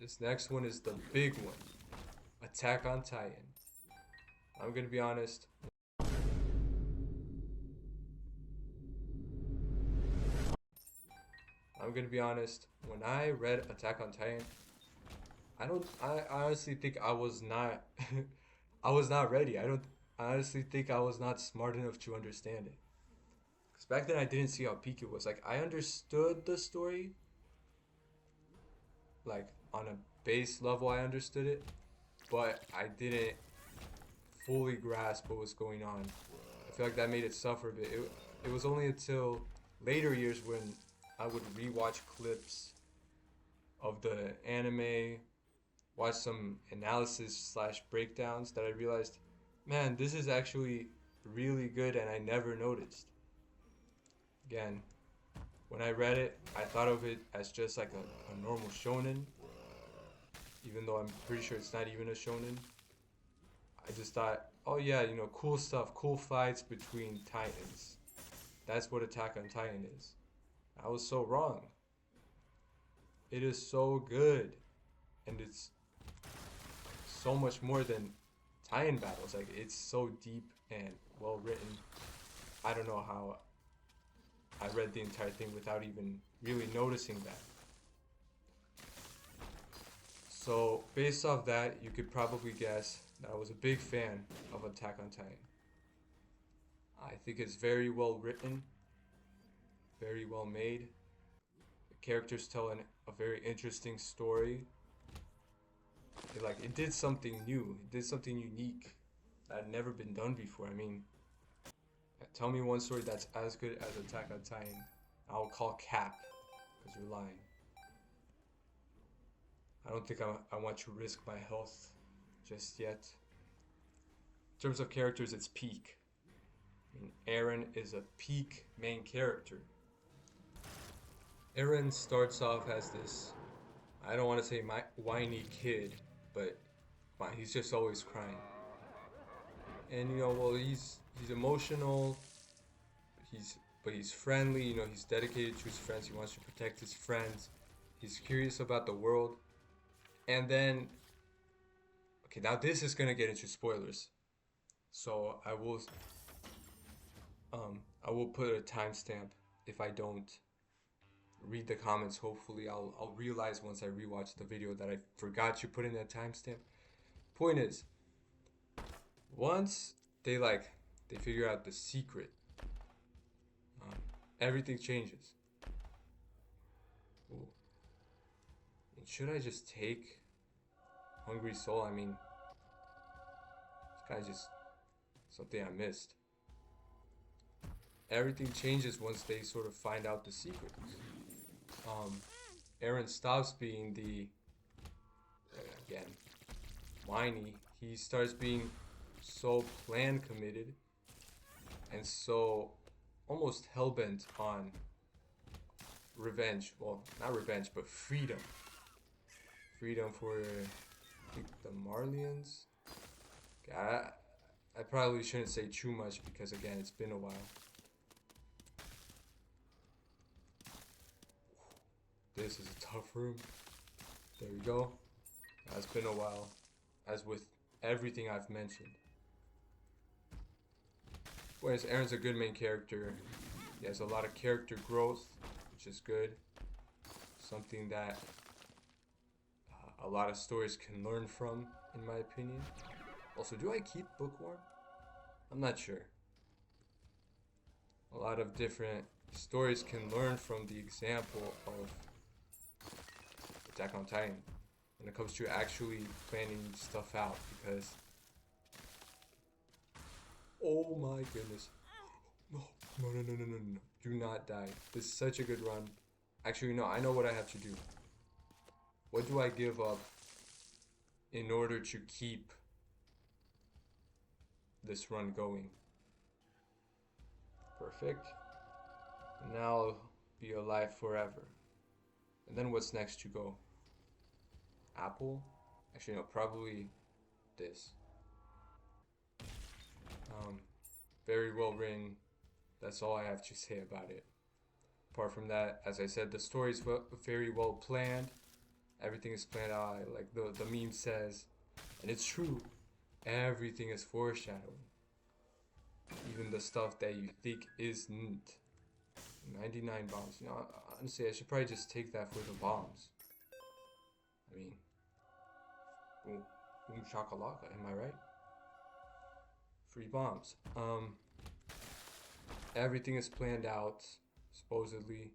This next one is the big one. Attack on Titan. I'm gonna be honest. When I read Attack on Titan, I honestly think I was not I was not ready. I honestly think I was not smart enough to understand it. Cuz back then I didn't see how peak it was. Like I understood the story, like on a base level I understood it, but I didn't fully grasp what was going on. I feel like that made it suffer a bit. It was only until later years when I would rewatch clips of the anime, watch some analysis slash breakdowns that I realized, man, this is actually really good and I never noticed. Again, when I read it, I thought of it as just like a normal shonen, even though I'm pretty sure it's not even a shonen. I just thought, oh yeah, you know, cool stuff, cool fights between titans. That's what Attack on Titan is. I was so wrong. It is so good. And it's so much more than Titan battles. Like, it's so deep and well written. I don't know how I read the entire thing without even really noticing that. So, based off that, you could probably guess that I was a big fan of Attack on Titan. I think it's very well written, very well made. The characters tell a very interesting story. It did something new. It did something unique that had never been done before. I mean, tell me one story that's as good as Attack on Titan. I'll call cap, because you're lying. I don't think I want to risk my health just yet. In terms of characters, it's peak. I mean, Eren is a peak main character. Eren starts off as this, I don't want to say whiny kid, but he's just always crying. And you know, well, he's emotional. But he's friendly. You know, he's dedicated to his friends. He wants to protect his friends. He's curious about the world. And then, okay, now this is gonna get into spoilers, so I will put a timestamp if I don't read the comments. Hopefully, I'll realize once I rewatch the video that I forgot to put in a timestamp. Point is, once they figure out the secret, everything changes. Ooh. And should I just take Hungry Soul? I mean, it's kind of just something I missed. Everything changes once they sort of find out the secret. Eren stops being the, again, whiny. He starts being so plan committed and so almost hellbent on revenge. Well, not revenge, but freedom. Freedom for, I think, the Marlians. I probably shouldn't say too much because, again, it's been a while. This is a tough room. There we go. It's been a while, as with everything I've mentioned. Whereas Eren's a good main character. He has a lot of character growth, which is good. Something that a lot of stories can learn from, in my opinion. Also, do I keep Bookworm? I'm not sure. A lot of different stories can learn from the example of Attack on Titan when it comes to actually planning stuff out, because oh my goodness, no, do not die. This is such a good run. Actually, no, I know what I have to do. What do I give up in order to keep this run going? Perfect. Now I'll be alive forever. And then what's next to go? Apple? Actually, no, probably this. Very well written. That's all I have to say about it. Apart from that, as I said, the story is very well planned. Everything is planned out, like the meme says, and it's true. Everything is foreshadowing. Even the stuff that you think isn't. 99 bombs. You know, honestly, I should probably just take that for the bombs. I mean, boom, boom shakalaka. Am I right? Free bombs. Everything is planned out, supposedly.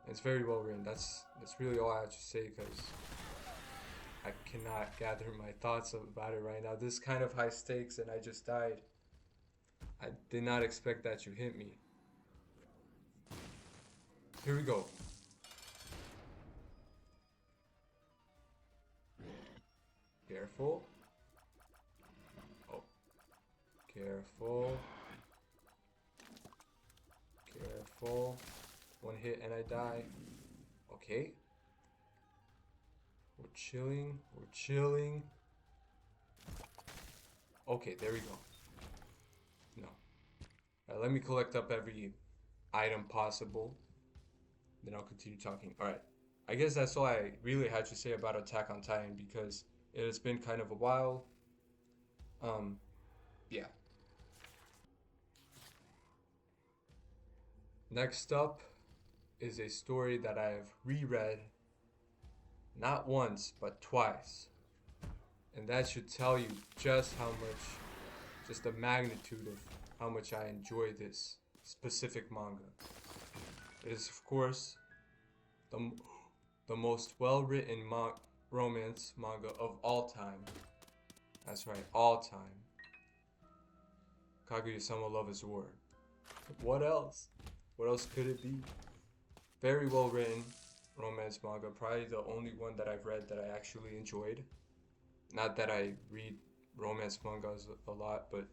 It's very well written. That's really all I have to say because I cannot gather my thoughts about it right now. This is kind of high stakes, and I just died. I did not expect that you hit me. Here we go. Careful. Oh. Careful. Careful. One hit and I die. Okay. We're chilling. We're chilling. Okay, there we go. No. Alright, let me collect up every item possible. Then I'll continue talking. Alright. I guess that's all I really had to say about Attack on Titan because it has been kind of a while. Yeah. Next up is a story that I have reread not once but twice. And that should tell you just how much, just the magnitude of how much I enjoy this specific manga. It is, of course, the most well-written romance manga of all time. That's right, all time. Kaguya-sama Love is War. What else? What else could it be? Very well-written romance manga. Probably the only one that I've read that I actually enjoyed. Not that I read romance mangas a lot, but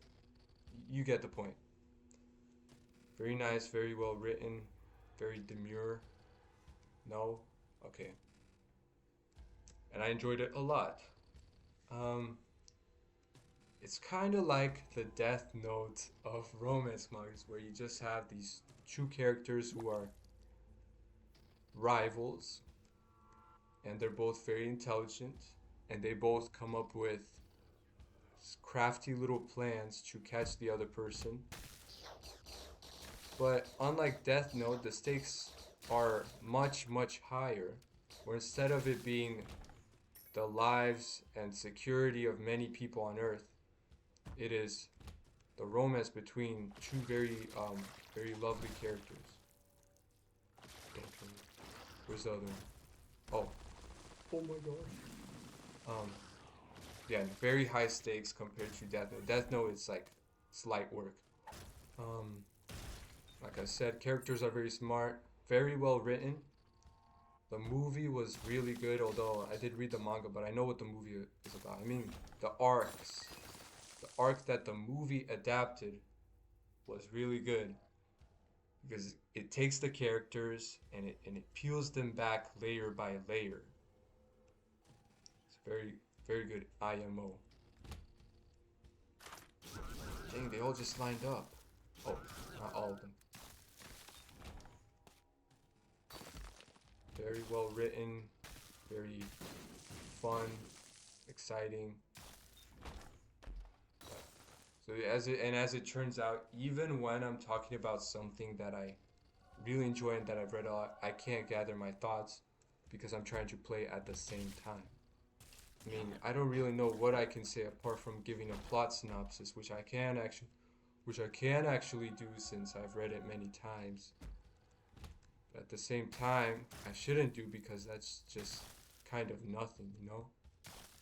you get the point. Very nice, very well written, very demure. No? Okay. And I enjoyed it a lot. It's kind of like the Death Note of romance mangas, where you just have these two characters who are rivals, and they're both very intelligent, and they both come up with crafty little plans to catch the other person. But unlike Death Note, the stakes are much, much higher, where instead of it being the lives and security of many people on Earth, it is the romance between two very lovely characters. Where's the other one? Oh my gosh. Yeah, very high stakes compared to Death Note. Death Note, it's like slight work. Like I said, characters are very smart, very well written. The movie was really good, although I did read the manga, but I know what the movie is about. I mean, the arcs. The arc that the movie adapted was really good because it takes the characters and it peels them back layer by layer. It's very, very good IMO. Dang, they all just lined up. Oh, not all of them. Very well written, very fun, exciting. So as it turns out, even when I'm talking about something that I really enjoy and that I've read a lot, I can't gather my thoughts because I'm trying to play at the same time. I mean, I don't really know what I can say apart from giving a plot synopsis, which I can actually do since I've read it many times. But at the same time, I shouldn't do because that's just kind of nothing, you know?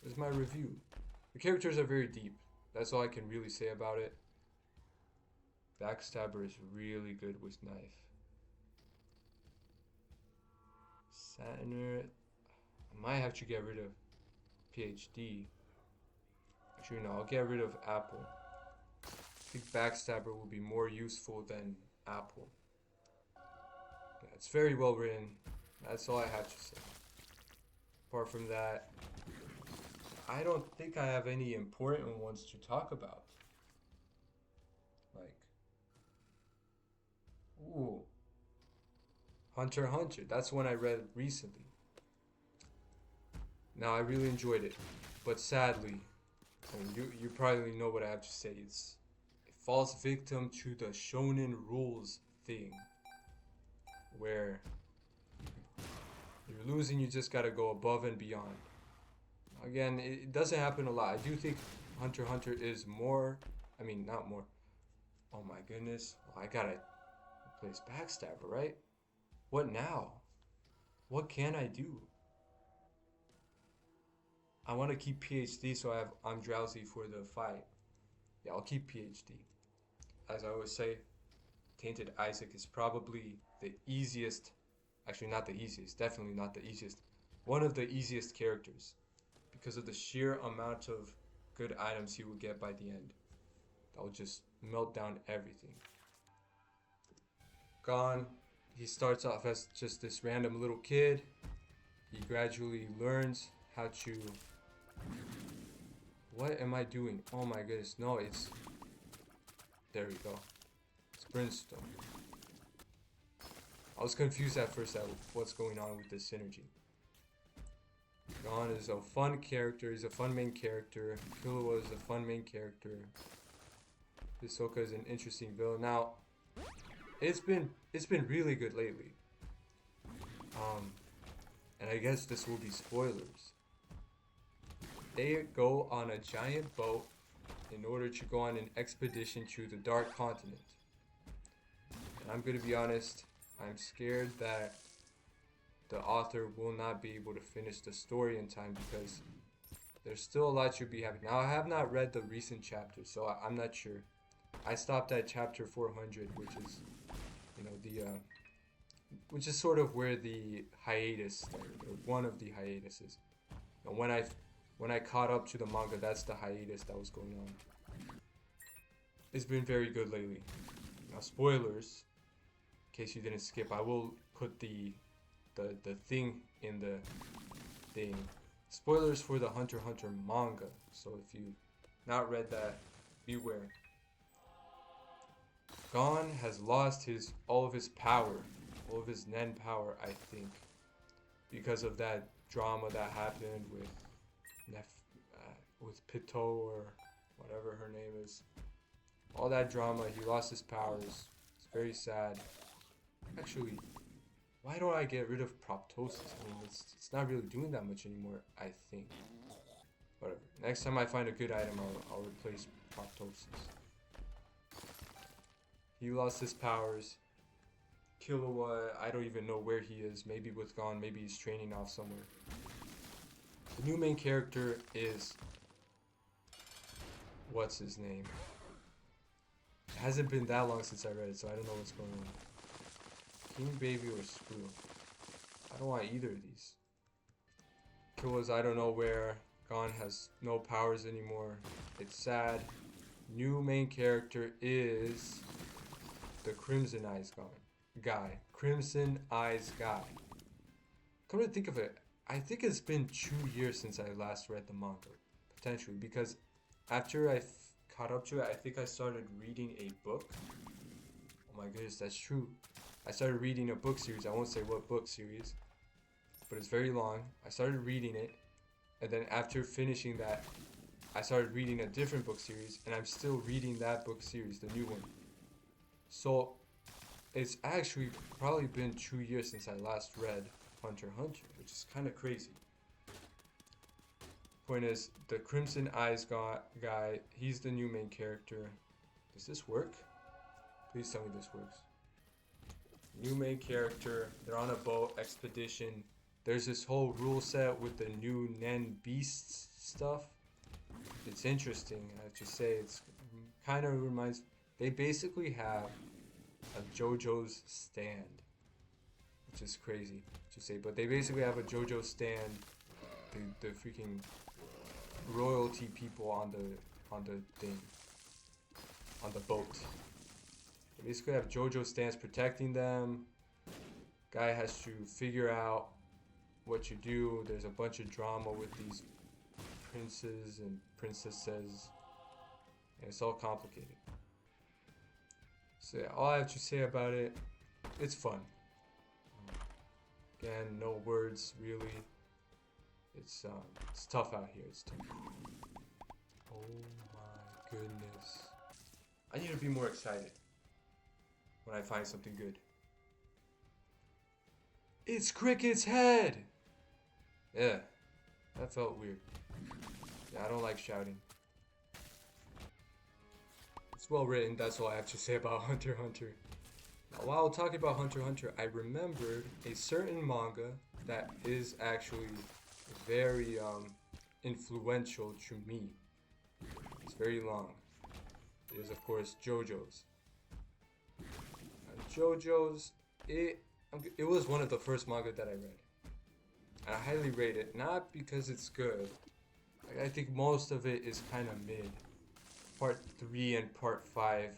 This is my review. The characters are very deep. That's all I can really say about it. Backstabber is really good with knife. Satiner, I might have to get rid of PhD. Actually, no, I'll get rid of Apple. I think Backstabber will be more useful than Apple. Yeah, it's very well written. That's all I have to say. Apart from that, I don't think I have any important ones to talk about. Like, ooh. Hunter x Hunter. That's one I read recently. Now I really enjoyed it, but sadly, I mean, you probably know what I have to say. It falls victim to the shonen rules thing, where you're losing, you just gotta go above and beyond. Again, it doesn't happen a lot. I do think Hunter x Hunter is more. I mean, not more. Oh my goodness! Well, I gotta replace Backstabber, right? What now? What can I do? I want to keep PhD, so I'm drowsy for the fight. Yeah, I'll keep PhD. As I always say, Tainted Isaac is probably the easiest. Actually, not the easiest. Definitely not the easiest. One of the easiest characters, because of the sheer amount of good items he will get by the end. That will just melt down everything. Gon, he starts off as just this random little kid. He gradually learns how to... What am I doing? Oh my goodness. No, it's... There we go. It's Brimstone. I was confused at first at what's going on with this synergy. Gon is a fun character. He's a fun main character. Killua is a fun main character. Hisoka is an interesting villain. Now, it's been really good lately. And I guess this will be spoilers. They go on a giant boat in order to go on an expedition to the Dark Continent. And I'm gonna be honest, I'm scared that the author will not be able to finish the story in time because there's still a lot to be happening. Now, I have not read the recent chapters, so I'm not sure. I stopped at chapter 400, which is, you know, which is sort of where the hiatus started, or one of the hiatuses. And when I caught up to the manga, that's the hiatus that was going on. It's been very good lately. Now, spoilers, in case you didn't skip, I will put the thing in the thing. Spoilers for the Hunter x Hunter manga. So if you not read that, beware. Gon has lost all of his power, all of his Nen power, I think, because of that drama that happened with Pito or whatever her name is. All that drama, he lost his powers. It's very sad. Actually, why don't I get rid of proptosis? I mean, it's not really doing that much anymore, I think. Whatever. Next time I find a good item, I'll replace proptosis. He lost his powers. Killua, I don't even know where he is. Maybe with Gon, maybe he's training off somewhere. The new main character is... What's his name? It hasn't been that long since I read it, so I don't know what's going on. King Baby or Screw? I don't want either of these. Killua's I don't know where. Gon has no powers anymore. It's sad. New main character is... the Crimson Eyes guy. Crimson Eyes guy. Come to think of it, I think it's been 2 years since I last read the manga. Potentially, because after I caught up to it, I think I started reading a book. Oh my goodness, that's true. I started reading a book series. I won't say what book series, but it's very long. I started reading it, and then after finishing that, I started reading a different book series, and I'm still reading that book series, the new one. So, it's actually probably been 2 years since I last read Hunter x Hunter, which is kind of crazy. Point is, the Crimson Eyes guy, he's the new main character. Does this work? Please tell me this works. New main character, they're on a boat, expedition. There's this whole rule set with the new Nen Beasts stuff. It's interesting, I have to say. It's kind of reminds... They basically have a JoJo's stand, which is crazy to say, but they basically have a JoJo stand. The freaking royalty people on the thing, on the boat. They basically have JoJo stands protecting them. Guy has to figure out what to do. There's a bunch of drama with these princes and princesses, and it's all complicated. So yeah, all I have to say about it, it's fun. Again, no words really. It's tough out here. It's tough. Oh my goodness. I need to be more excited when I find something good. It's Cricket's head! Yeah, that felt weird. Yeah, I don't like shouting. It's well written, that's all I have to say about Hunter x Hunter. Now, while talking about Hunter x Hunter, I remembered a certain manga that is actually very influential to me. It's very long. It is, of course, Jojo's. Jojo's, it was one of the first manga that I read. And I highly rate it, not because it's good. Like, I think most of it is kind of mid. Part 3 and Part 5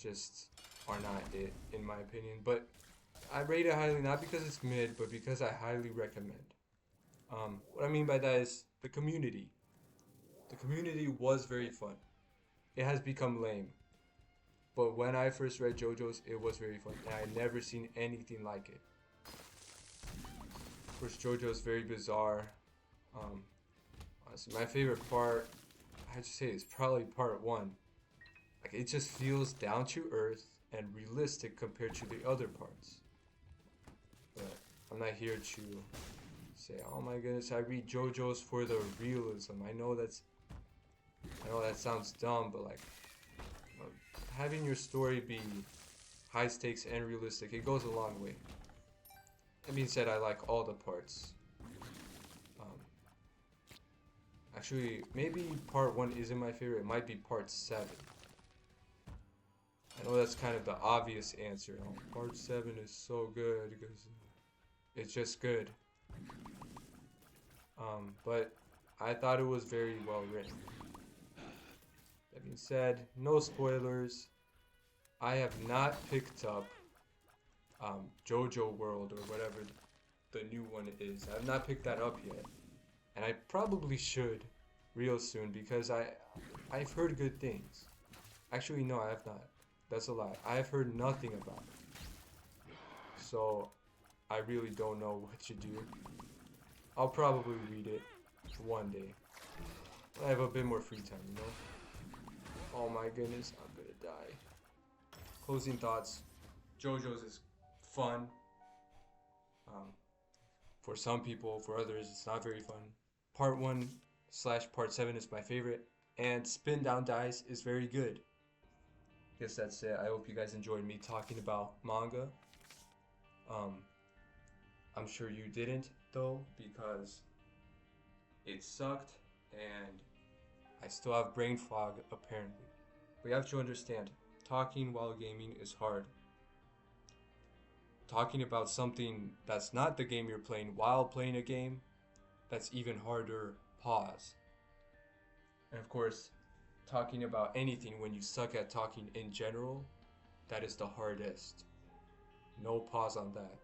just are not it, in my opinion. But I rate it highly, not because it's mid, but because I highly recommend. What I mean by that is the community. The community was very fun. It has become lame. But when I first read JoJo's, it was very fun. And I never seen anything like it. Of course, JoJo's very bizarre. Honestly, my favorite part, I have to say, is probably part 1. Like, it just feels down to earth and realistic compared to the other parts. But I'm not here to say, oh my goodness, I read JoJo's for the realism. I know that sounds dumb, but like, having your story be high stakes and realistic, it goes a long way. That being said, I like all the parts. Actually, maybe part 1 isn't my favorite. It might be part 7. I know that's kind of the obvious answer. Oh, part 7 is so good because it's just good. But I thought it was very well written. That being said, no spoilers. I have not picked up Jojo World or whatever the new one is. I have not picked that up yet. And I probably should real soon because I've heard good things. Actually, no, I have not. That's a lie. I have heard nothing about it. So, I really don't know what to do. I'll probably read it one day. When I have a bit more free time, you know? Oh my goodness, I'm gonna die. Closing thoughts. JoJo's is fun. For some people, for others, it's not very fun. Part 1/Part 7 is my favorite, and Spin Down Dice is very good. Guess that's it. I hope you guys enjoyed me talking about manga. I'm sure you didn't, though, because it sucked, and I still have brain fog, apparently. But you have to understand, talking while gaming is hard. Talking about something that's not the game you're playing while playing a game, that's even harder. Pause. And of course, talking about anything when you suck at talking in general, that is the hardest. No pause on that.